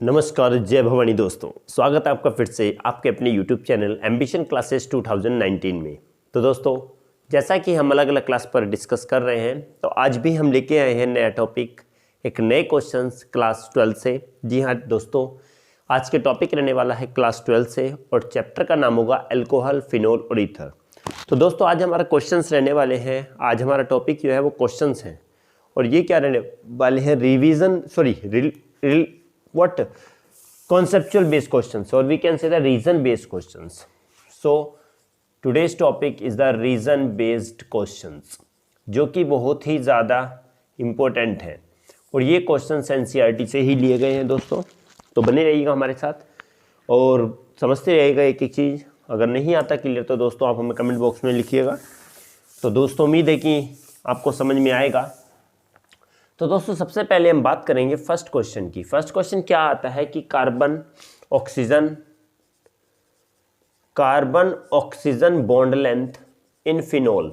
नमस्कार, जय भवानी दोस्तों। स्वागत है आपका फिर से आपके अपने YouTube चैनल एम्बिशन क्लासेस 2019 में। तो दोस्तों, जैसा कि हम अलग अलग क्लास पर डिस्कस कर रहे हैं, तो आज भी हम लेके आए हैं नया टॉपिक, एक नए क्वेश्चंस क्लास 12 से। जी हाँ दोस्तों, आज के टॉपिक रहने वाला है क्लास 12 से और चैप्टर का नाम होगा अल्कोहल, फिनोल और ईथर। तो दोस्तों, आज हमारा क्वेश्चंस रहने वाले हैं। आज हमारा टॉपिक जो है वो क्वेश्चंस हैं और ये क्या रहने वाले हैं, what conceptual based questions, or we can say the reason based questions. So today's topic is the reason based questions, जो कि बहुत ही ज़्यादा इम्पोर्टेंट है और ये क्वेश्चंस एनसीईआरटी से ही लिए गए हैं दोस्तों। तो बने रहिएगा हमारे साथ और समझते रहिएगा एक एक चीज़। अगर नहीं आता क्लियर तो दोस्तों आप हमें कमेंट बॉक्स में लिखिएगा। तो दोस्तों, उम्मीद है कि आपको समझ में आएगा। तो दोस्तों, सबसे पहले हम बात करेंगे फर्स्ट क्वेश्चन की। फर्स्ट क्वेश्चन क्या आता है कि carbon oxygen bond length in phenol,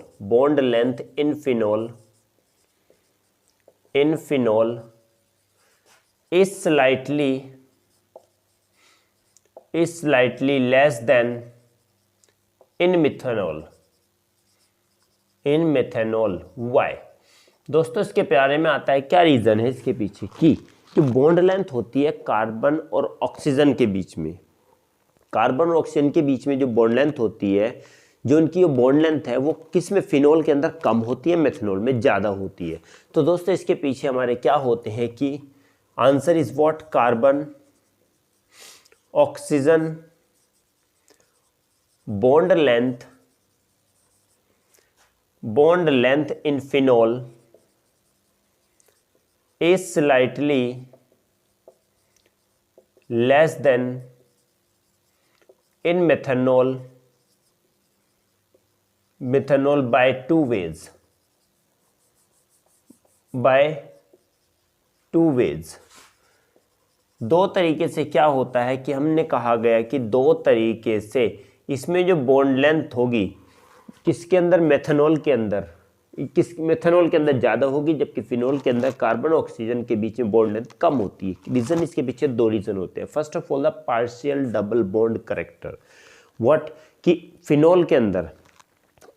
is slightly less then in methanol. Why? दोस्तों, इसके प्यारे में आता है क्या रीज़न है इसके पीछे की जो बॉन्ड लेंथ होती है कार्बन और ऑक्सीजन के बीच में। कार्बन और ऑक्सीजन के बीच में जो बॉन्ड लेंथ होती है, जो उनकी जो बॉन्ड लेंथ है वो किस में, फिनोल के अंदर कम होती है, मेथनॉल में ज़्यादा होती है। तो दोस्तों, इसके पीछे हमारे क्या होते हैं कि answer is what, carbon oxygen bond length in phenol is slightly less than in methanol by two ways. दो तरीके से क्या होता है कि हमने कहा गया कि दो तरीके से इसमें जो बॉन्ड लेंथ होगी किसके अंदर, मेथनॉल के अंदर, मेथनॉल के अंदर ज़्यादा होगी, जबकि फिनोल के अंदर कार्बन और ऑक्सीजन के बीच में बॉन्ड लेंथ कम होती है। रीज़न इसके पीछे दो रीज़न होते हैं। First of all the partial double bond character. What? कि फिनोल के अंदर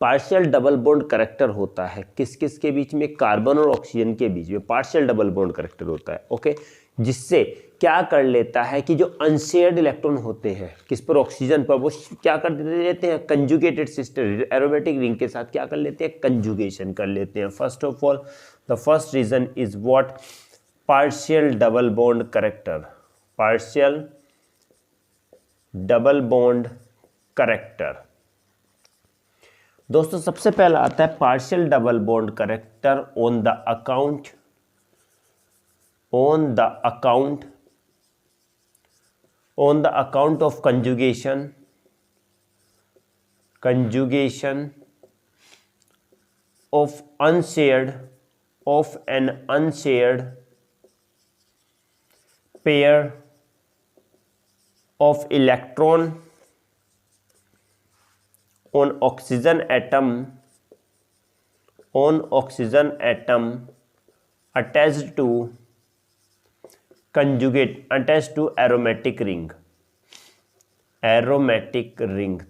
पार्शियल डबल बॉन्ड करेक्टर होता है किस किस के बीच में, कार्बन और ऑक्सीजन के बीच में पार्शियल डबल बॉन्ड करेक्टर होता है। ओके, जिससे क्या कर लेता है कि जो अनशेयर्ड इलेक्ट्रॉन होते हैं किस पर, ऑक्सीजन पर, वो क्या कर देते हैं, कंजुगेटेड सिस्टर एरोमेटिक रिंग के साथ क्या कर लेते हैं, कंजुगेशन कर लेते हैं। First of all the first reason is what, partial double bond character. दोस्तों, सबसे पहला आता है partial double bond character on the account of conjugation of an unshared pair of electron on oxygen atom attached to aromatic ring।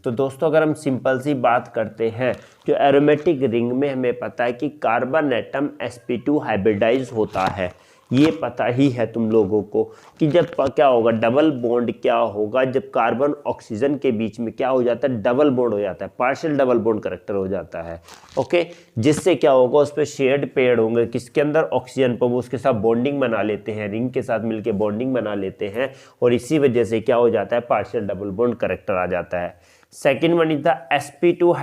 तो दोस्तों, अगर हम simple सी बात करते हैं, जो एरोमेटिक रिंग में हमें पता है कि कार्बन एटम sp2 हाइब्रिडाइज होता है। ये पता ही है तुम लोगों को कि जब क्या होगा, डबल बॉन्ड क्या होगा, जब कार्बन ऑक्सीजन के बीच में क्या हो जाता है, डबल बॉन्ड हो जाता है, पार्शियल डबल बॉन्ड करेक्टर हो जाता है। ओके, जिससे क्या होगा, उस पर शेयर्ड पेयर होंगे किसके अंदर, ऑक्सीजन पर, वो उसके साथ बॉन्डिंग बना लेते हैं, रिंग के साथ मिलकर बॉन्डिंग बना लेते हैं और इसी वजह से क्या हो जाता है, पार्शियल डबल बॉन्ड करेक्टर आ जाता है। Second one is the sp2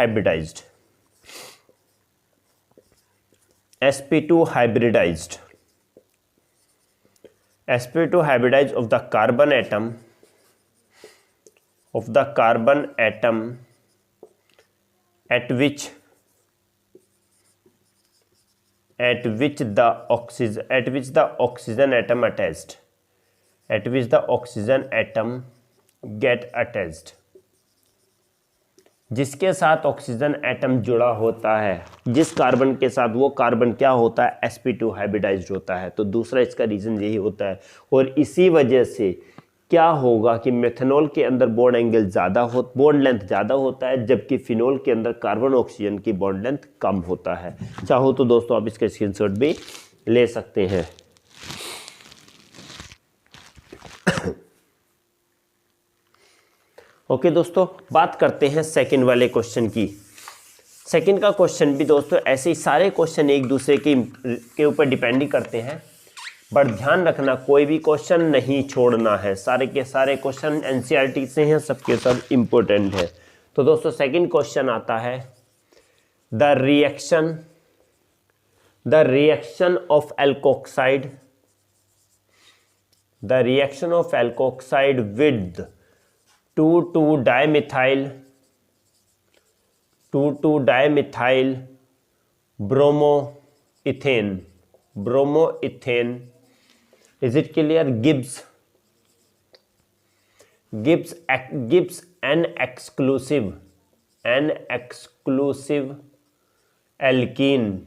hybridized of the carbon atom at which the oxygen atom get attached, जिसके साथ ऑक्सीजन एटम जुड़ा होता है, जिस कार्बन के साथ, वो कार्बन क्या होता है, sp2 हाइब्रिडाइज्ड होता है। तो दूसरा इसका रीज़न यही होता है। और इसी वजह से क्या होगा कि मेथनॉल के अंदर बॉन्ड एंगल ज़्यादा हो, बॉन्ड लेंथ ज़्यादा होता है, जबकि फिनॉल के अंदर कार्बन ऑक्सीजन की बॉन्ड लेंथ कम होता है। चाहो तो दोस्तों आप इसका स्क्रीनशॉट भी ले सकते हैं। ओके दोस्तों, बात करते हैं सेकंड वाले क्वेश्चन की। सेकंड का क्वेश्चन भी दोस्तों ऐसे ही सारे क्वेश्चन एक दूसरे के ऊपर डिपेंड ही करते हैं, बट ध्यान रखना कोई भी क्वेश्चन नहीं छोड़ना है। सारे के सारे क्वेश्चन एनसीईआरटी से हैं, सबके सब इम्पोर्टेंट है। तो दोस्तों सेकंड क्वेश्चन आता है, the reaction of alkoxide with 2,2-dimethyl bromoethane. Is it clear? Gives an exclusive alkene.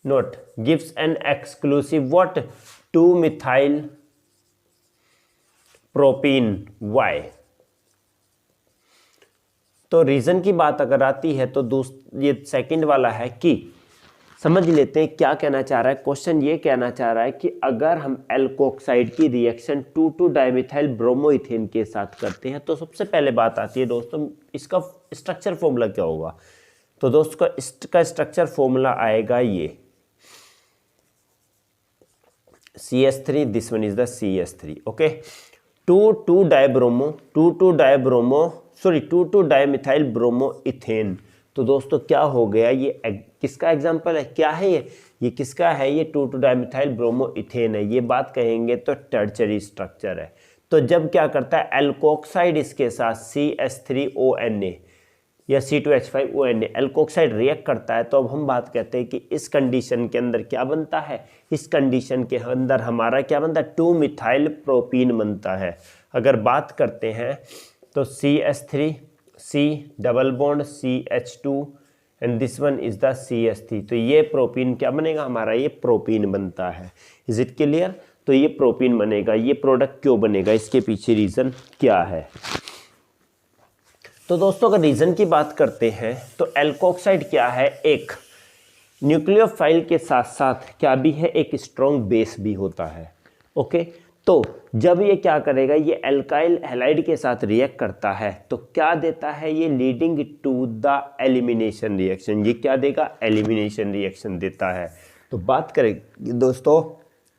Note, gives an exclusive what? 2-methyl propene Y। तो रीजन की बात अगर आती है तो ये सेकंड वाला है कि समझ लेते हैं क्या कहना चाह रहा है क्वेश्चन। ये कहना चाह रहा है कि अगर हम एल्कोक्साइड की रिएक्शन 2,2-डाइमिथाइल ब्रोमोइथेन के साथ करते हैं तो सबसे पहले बात आती है दोस्तों, इसका स्ट्रक्चर फॉर्मूला क्या होगा। तो दोस्तों इसका स्ट्रक्चर फॉर्मूला आएगा ये CH3, this one is the CH3। Okay, 2,2-डाइमिथाइल ब्रोमोइथेन। तो दोस्तों क्या हो गया, ये किसका एग्जांपल है, क्या है ये किसका है, ये 2,2-डाइमिथाइल ब्रोमोइथेन है। ये बात कहेंगे तो टर्शरी स्ट्रक्चर है। तो जब क्या करता है एल्कोक्साइड इसके साथ CH3ONA या C2H5ONA एल्कोक्साइड रिएक्ट करता है, तो अब हम बात कहते हैं कि इस कंडीशन के अंदर क्या बनता है, इस कंडीशन के अंदर हमारा क्या बनता है, 2-मिथाइल प्रोपीन बनता है। अगर बात करते हैं तो CH3 C double bond CH2 and this one is the CH3। तो ये प्रोपीन क्या बनेगा हमारा, ये प्रोपीन बनता है। Is it clear? तो ये प्रोपीन बनेगा। ये प्रोडक्ट क्यों बनेगा, इसके पीछे रीजन क्या है। तो दोस्तों अगर रीजन की बात करते हैं तो एल्कोक्साइड क्या है, एक न्यूक्लियोफाइल के साथ साथ क्या भी है, एक स्ट्रॉन्ग बेस भी होता है। ओके, तो जब ये क्या करेगा, ये एल्काइल हैलाइड के साथ रिएक्ट करता है तो क्या देता है, ये leading to the elimination reaction. ये क्या देगा, एलिमिनेशन रिएक्शन देता है। तो बात करें दोस्तों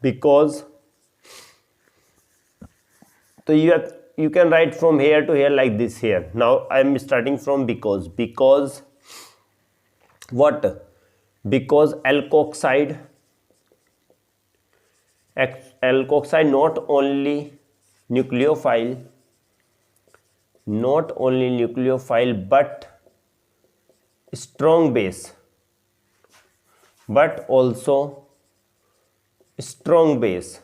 बिकॉज, तो you can write from here to here like this here. Now I am starting from because what, because alkoxide not only nucleophile but strong base, but also strong base।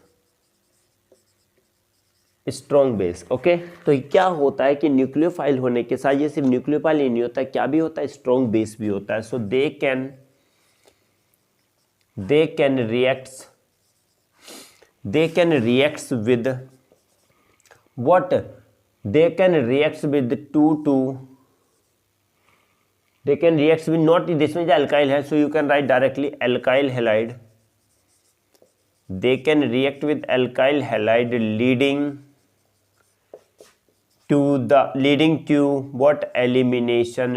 Okay, तो क्या होता है कि nucleophile होने के साथ ये सिर्फ न्यूक्लियोफाइल ही नहीं होता, क्या भी होता है, स्ट्रॉन्ग बेस भी होता है। So they can reacts with what, they can reacts with not this means alkyl है, so you can write directly alkyl halide। they can react with alkyl halide leading to what, elimination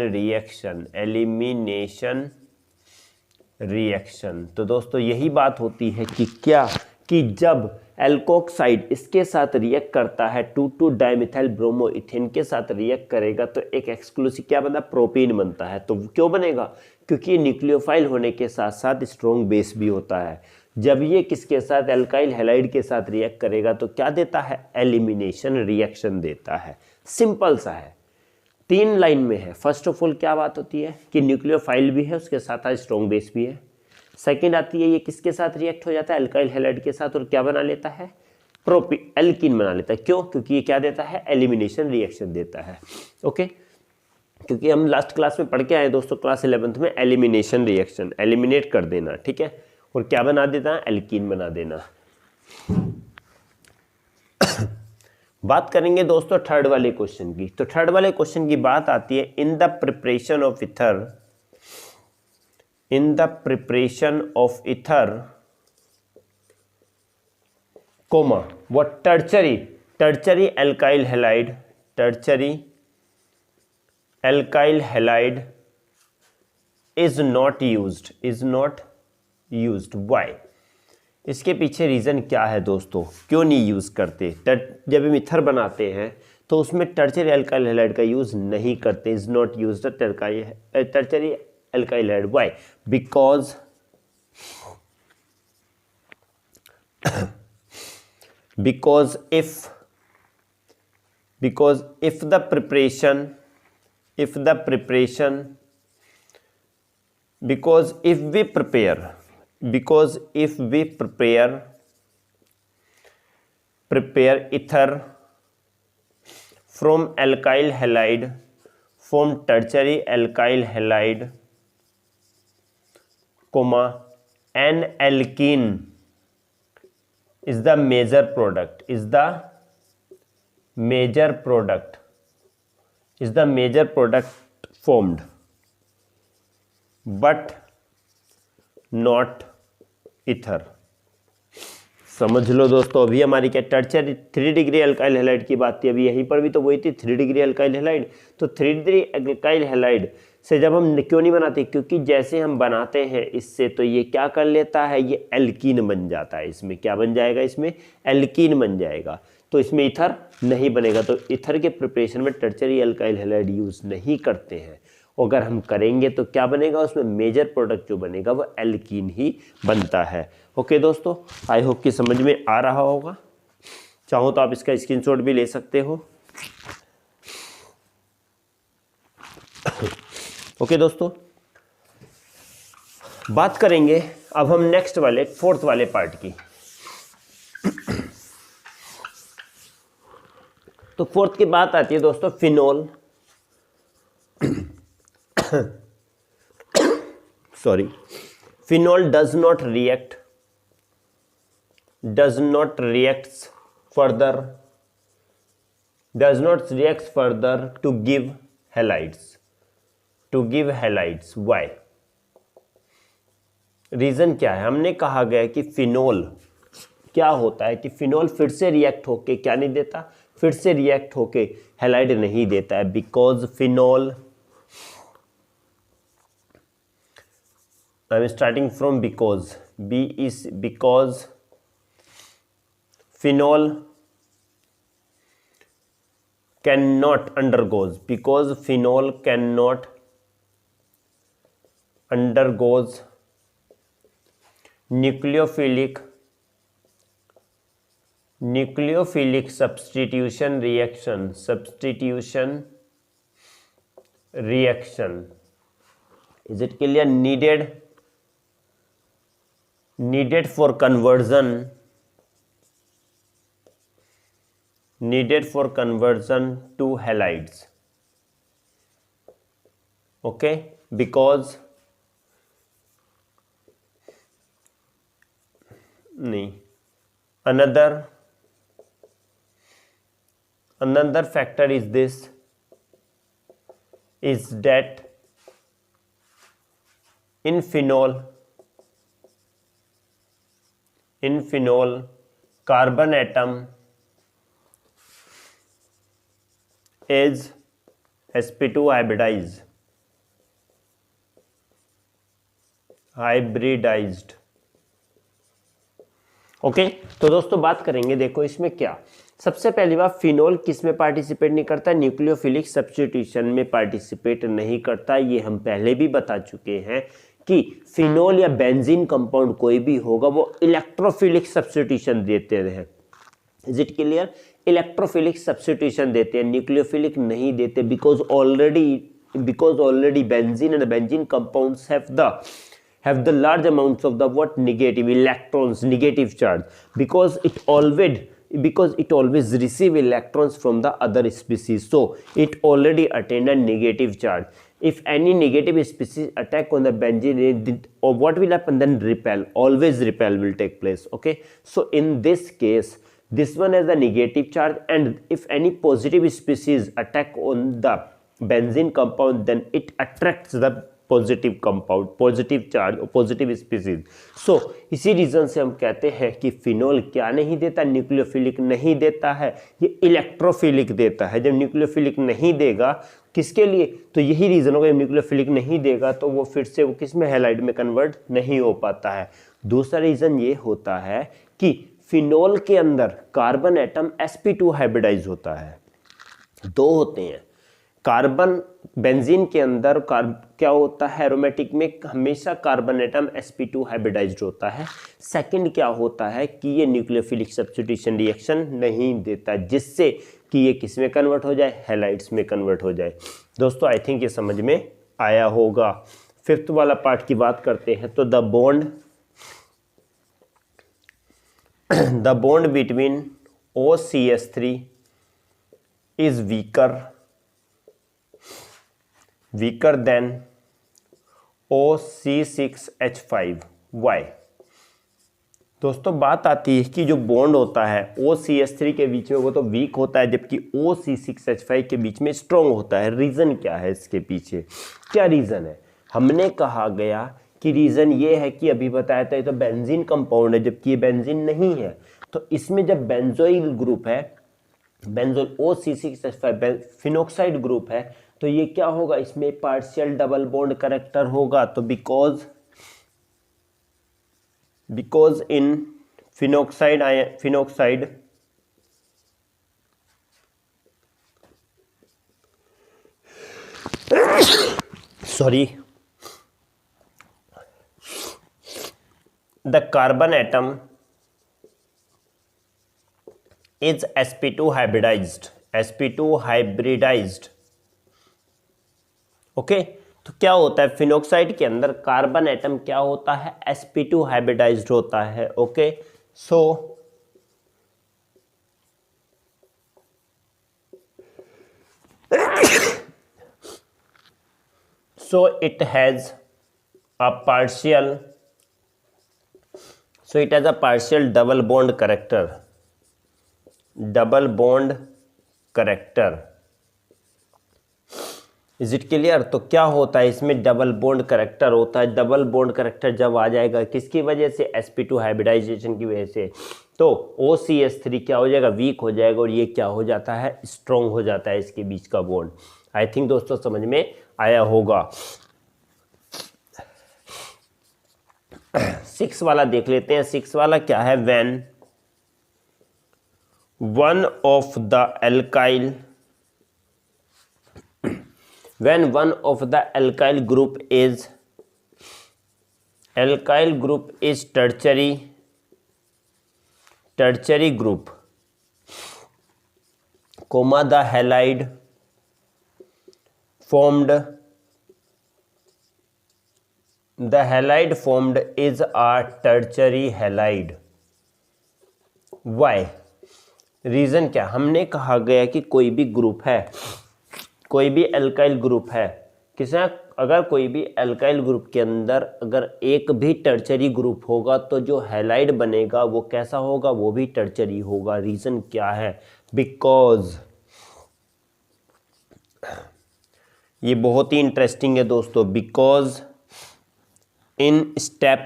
reaction। तो दोस्तों यही बात होती है कि क्या, कि जब एल्कोक्साइड इसके साथ रिएक्ट करता है 2,2-डाइमिथाइल ब्रोमोइथेन के साथ रिएक्ट करेगा तो एक एक्सक्लूसिव क्या बनता है, प्रोपीन बनता है। तो क्यों बनेगा, क्योंकि ये न्यूक्लियोफाइल होने के साथ साथ स्ट्रॉन्ग बेस भी होता है। जब ये किसके साथ, एल्काइल हैलाइड के साथ रिएक्ट करेगा तो क्या देता है, एलिमिनेशन रिएक्शन देता है। सिंपल सा है, 3 लाइन में है। फर्स्ट ऑफ ऑल क्या बात होती है कि न्यूक्लियोफाइल भी है, उसके साथ स्ट्रॉन्ग बेस भी है। सेकंड आती है ये किसके साथ रिएक्ट हो जाता है, एल्काइल हैलाइड के साथ, और क्या बना लेता है, एल्कीन बना लेता है। क्यों, क्योंकि ये क्या देता है, एलिमिनेशन रिएक्शन देता है। ओके, क्योंकि हम लास्ट क्लास में पढ़ के आए दोस्तों, क्लास 11th में, एलिमिनेशन रिएक्शन, एलिमिनेट कर देना, ठीक है, और क्या बना देना, एल्कीन बना देना। बात करेंगे दोस्तों थर्ड वाले क्वेश्चन की। तो थर्ड वाले क्वेश्चन की बात आती है, in the preparation of ether, in the preparation of ether comma what tertiary alkyl halide, tertiary alkyl halide is not used why. इसके पीछे रीज़न क्या है दोस्तों, क्यों नहीं यूज़ करते? जब हम ईथर बनाते हैं तो उसमें टर्चरी एल्काइल हैलाइड का यूज़ नहीं करते, is not used tertiary alkyl halide, why? because if the preparation because if we prepare ether from alkyl halide, from tertiary alkyl halide, comma an alkene is the major product formed, but not ether। समझ लो दोस्तों, अभी हमारी क्या tertiary 3 degree alkyl halide की बात थी, अभी यहीं पर भी तो वही थी 3 डिग्री अल्काइल हैलाइड। तो 3 डिग्री अल्काइल हैलाइड से जब हम क्यों नहीं बनाते, क्योंकि जैसे हम बनाते हैं इससे तो ये क्या कर लेता है, ये एल्कीन बन जाता है। इसमें क्या बन जाएगा, इसमें एल्कीन बन जाएगा, तो इसमें ईथर नहीं बनेगा। तो ईथर के प्रिपरेशन में टर्चरी अल्काइल हैलाइड यूज़ नहीं करते हैं। अगर हम करेंगे तो क्या बनेगा, उसमें मेजर प्रोडक्ट जो बनेगा वो एल्कीन ही बनता है। ओके दोस्तों, आई होप कि समझ में आ रहा होगा। चाहो तो आप इसका स्क्रीनशॉट भी ले सकते हो। ओके दोस्तों, बात करेंगे अब हम नेक्स्ट वाले फोर्थ वाले पार्ट की। तो फोर्थ की बात आती है दोस्तों phenol, sorry, phenol does not react further to give halides, why? Reason क्या है? हमने कहा गया कि फिनोल क्या होता है कि फिनोल फिर से रिएक्ट होके क्या नहीं देता, फिर से रिएक्ट होके हैलाइड नहीं देता है। Because phenol, I am starting from because, because phenol cannot undergoes nucleophilic substitution reaction, is it clear? needed for conversion to halides, okay? because another factor is this, is that in phenol carbon atom is sp2 hybridized। Okay तो दोस्तों बात करेंगे, देखो इसमें क्या, सबसे पहली बात, फिनोल किस में पार्टिसिपेट नहीं करता, न्यूक्लियोफिलिक सब्स्टिट्यूशन में पार्टिसिपेट नहीं करता। ये हम पहले भी बता चुके हैं कि फिनोल या बेंजीन कंपाउंड कोई भी होगा वो इलेक्ट्रोफिलिक सब्स्टिट्यूशन देते हैं। Is it clear? Electrophilic substitution देते हैं, न्यूक्लियोफिलिक नहीं देते। Because already benzene and benzene compounds have the large amounts of the what negative electrons, negative charge, because because it always receive electrons from the other species, so it already attained a negative charge. If any negative species attack on the benzene, or what will happen, then repel, always repel will take place. Okay, so in this case this one has a negative charge, and if any positive species attack on the benzene compound, then it attracts the positive compound, positive charge, positive species. So इसी reason से हम कहते हैं कि phenol क्या नहीं देता, nucleophilic नहीं देता है, ये इलेक्ट्रोफिलिक देता है. जब न्यूक्लियोफिलिक नहीं देगा किसके लिए, तो यही रीजन होगा, न्यूक्लियोफिलिक नहीं देगा तो वो फिर से वो किस में, हैलाइड में कन्वर्ट नहीं हो पाता है. दूसरा रीजन ये होता है कि फिनोल के अंदर कार्बन एटम sp2 हाइब्रिडाइज होता है. दो होते हैं कार्बन, बेंजीन के अंदर क्या होता है, एरोमेटिक में हमेशा कार्बन एटम sp2 हाइब्रिडाइज्ड होता है. सेकंड क्या होता है कि ये न्यूक्लियोफिलिक सब्स्टिट्यूशन रिएक्शन नहीं देता, जिससे कि ये किस में कन्वर्ट हो जाए, हैलाइड्स में कन्वर्ट हो जाए. दोस्तों आई थिंक ये समझ में आया होगा. फिफ्थ वाला पार्ट की बात करते हैं तो the bond between OCH3 is weaker than OC6H5. Why? दोस्तों बात आती है कि जो बॉन्ड होता है OCH3 के बीच में वो तो वीक होता है, जबकि OC6H5 के बीच में स्ट्रॉन्ग होता है. रीज़न क्या है इसके पीछे, क्या रीज़न है? हमने कहा गया कि रीज़न ये है कि अभी बताया था ये तो बेंजीन कंपाउंड है, जबकि ये बेंजीन नहीं है. तो इसमें जब बेंजोइल ग्रुप है, बेंजोइल OC6H5 फिनोक्साइड ग्रुप है, तो ये क्या होगा, इसमें पार्शियल डबल बॉन्ड करेक्टर होगा. तो because in phenoxide sorry the carbon atom is sp2 hybridized. Okay तो क्या होता है, फिनोक्साइड के अंदर कार्बन एटम क्या होता है, sp2 हाइब्रिडाइज्ड होता है. Okay so it has a partial double bond character. Is it clear? तो क्या होता है इसमें, डबल बॉन्ड करेक्टर होता है. डबल बॉन्ड करेक्टर जब आ जाएगा किसकी वजह से, sp2 हाइब्रिडाइजेशन की वजह से, तो OCH3 क्या हो जाएगा, वीक हो जाएगा, और ये क्या हो जाता है, स्ट्रॉन्ग हो जाता है इसके बीच का बॉन्ड. आई थिंक दोस्तों समझ में आया होगा. 6 वाला देख लेते हैं. 6 वाला क्या है, when one of the alkyl group is tertiary group, comma the halide formed is a tertiary halide. Why? Reason क्या, हमने कहा गया कि कोई भी ग्रुप है, कोई भी एल्काइल ग्रुप है, अगर कोई भी एल्काइल ग्रुप के अंदर अगर एक भी टर्चरी ग्रुप होगा तो जो हैलाइड बनेगा वो कैसा होगा, वो भी टर्चरी होगा. रीज़न क्या है, बिकॉज ये बहुत ही इंटरेस्टिंग है दोस्तों. बिकॉज इन स्टेप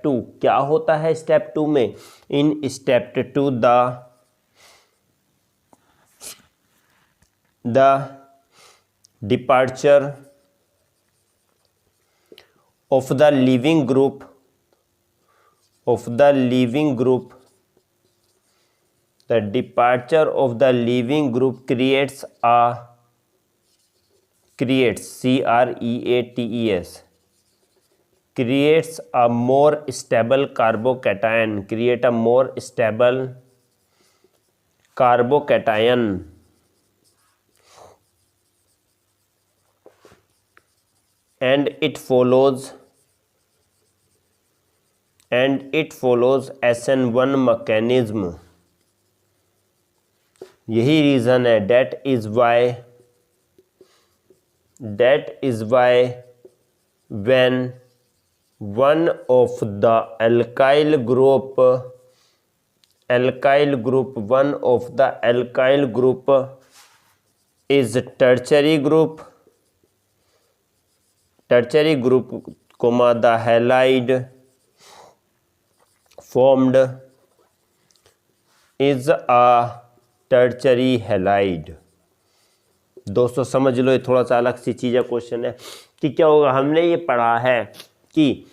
टू क्या होता है, स्टेप 2 में, in step 2 the departure of the leaving group creates a more stable carbocation, and it follows and it follows SN1 mechanism. यही रीज़न है, that is why when one of the alkyl group is tertiary group, comma, the halide formed is a tertiary halide। दोस्तों समझ लो, ये थोड़ा सा अलग सी चीज़ है, question है कि क्या होगा। हमने ये पढ़ा है कि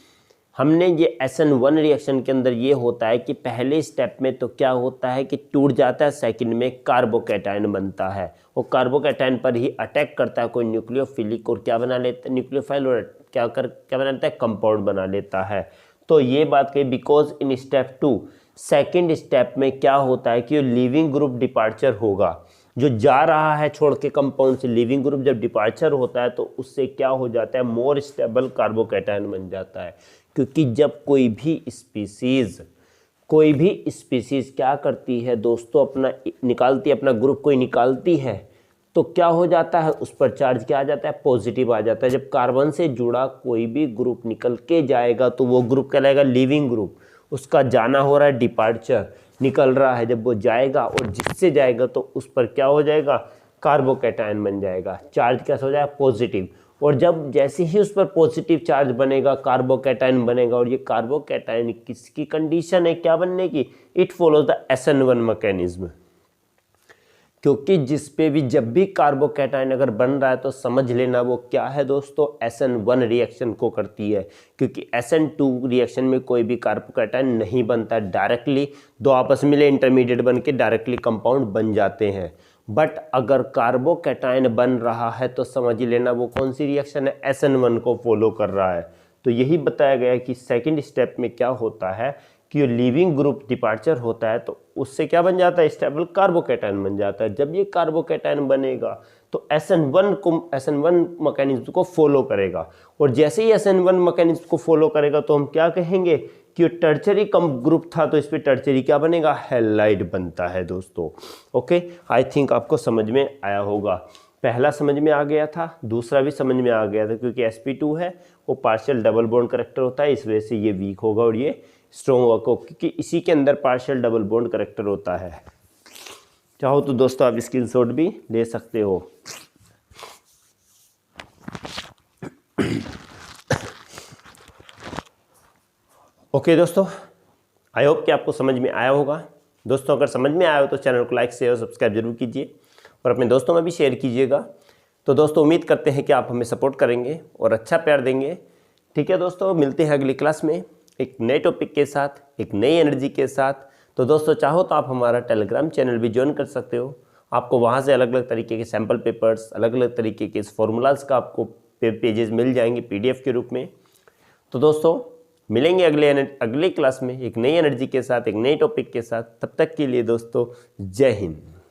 हमने ये SN1 रिएक्शन के अंदर ये होता है कि पहले स्टेप में तो क्या होता है कि टूट जाता है, सेकंड में कार्बोकैटायन बनता है, वो कार्बोकैटायन पर ही अटैक करता है कोई न्यूक्लियोफिलिक और क्या बना लेता है, न्यूक्लियोफाइल, और क्या बना लेता है, कंपाउंड बना लेता है। तो ये बात कही because in step 2 second step में क्या होता है कि लीविंग ग्रुप डिपार्चर होगा, जो जा रहा है छोड़ के कंपाउंड से, लिविंग ग्रुप जब डिपार्चर होता है तो उससे क्या हो जाता है, मोर स्टेबल कार्बोकैटायन बन जाता है। क्योंकि जब कोई भी स्पीसीज क्या करती है दोस्तों, अपना निकालती है, अपना ग्रुप कोई निकालती है, तो क्या हो जाता है, उस पर चार्ज क्या आ जाता है, पॉजिटिव आ जाता है। जब कार्बन से जुड़ा कोई भी ग्रुप निकल के जाएगा तो वो ग्रुप कहलाएगा लिविंग ग्रुप, उसका जाना हो रहा है, डिपार्चर निकल रहा है, जब वो जाएगा और जिससे जाएगा तो उस पर क्या हो जाएगा, कार्बोकैटायन बन जाएगा, चार्ज कैसा हो जाएगा, पॉजिटिव। और जब जैसे ही उस पर पॉजिटिव चार्ज बनेगा, कार्बोकैटायन बनेगा, और ये कार्बोकैटायन किसकी कंडीशन है, क्या बनने की, it follows the SN1 mechanism. क्योंकि जिस पे भी जब भी कार्बोकैटायन अगर बन रहा है तो समझ लेना वो क्या है दोस्तों, SN1 रिएक्शन को करती है। क्योंकि SN2 रिएक्शन में कोई भी कार्बोकैटायन नहीं बनता डायरेक्टली, दो आपस में मिले इंटरमीडिएट बन के डायरेक्टली कंपाउंड बन जाते हैं। बट अगर कार्बोकैटायन बन रहा है तो समझ लेना वो कौन सी रिएक्शन है, SN1 को फॉलो कर रहा है। तो यही बताया गया है कि सेकेंड स्टेप में क्या होता है कि लिविंग ग्रुप डिपार्चर होता है तो उससे क्या बन जाता है, स्टेबल कार्बोकैटायन बन जाता है। जब ये कार्बोकैटायन बनेगा तो SN1 मैकेनिज्म को फॉलो करेगा, और जैसे ही SN1 मैकेनिज्म को फॉलो करेगा तो हम क्या कहेंगे कि टर्चरी ग्रुप था तो इस पर टर्चरी क्या बनेगा, हैलाइड बनता है दोस्तों। ओके, आई थिंक आपको समझ में आया होगा। पहला समझ में आ गया था, दूसरा भी समझ में आ गया था, क्योंकि sp2 है वो पार्शियल डबल बॉन्ड करेक्टर होता है, इस वजह से ये वीक होगा और ये स्ट्रॉन्ग होगा, क्योंकि इसी के अंदर पार्शियल डबल बॉन्ड करेक्टर होता है। चाहो तो दोस्तों आप स्क्रीनशॉट भी ले सकते हो। ओके दोस्तों, आई होप कि आपको समझ में आया होगा। दोस्तों अगर समझ में आया हो तो चैनल को लाइक शेयर और सब्सक्राइब जरूर कीजिए और अपने दोस्तों में भी शेयर कीजिएगा। तो दोस्तों उम्मीद करते हैं कि आप हमें सपोर्ट करेंगे और अच्छा प्यार देंगे। ठीक है दोस्तों, मिलते हैं अगली क्लास में एक नए टॉपिक के साथ, एक नई एनर्जी के साथ। तो दोस्तों चाहो तो आप हमारा टेलीग्राम चैनल भी ज्वाइन कर सकते हो। आपको वहाँ से अलग अलग तरीके के सैम्पल पेपर्स, अलग अलग तरीके के फॉर्मूलाज का आपको पेजेस मिल जाएंगे PDF के रूप में। तो दोस्तों मिलेंगे अगले क्लास में एक नई एनर्जी के साथ, एक नए टॉपिक के साथ। तब तक के लिए दोस्तों जय हिंद।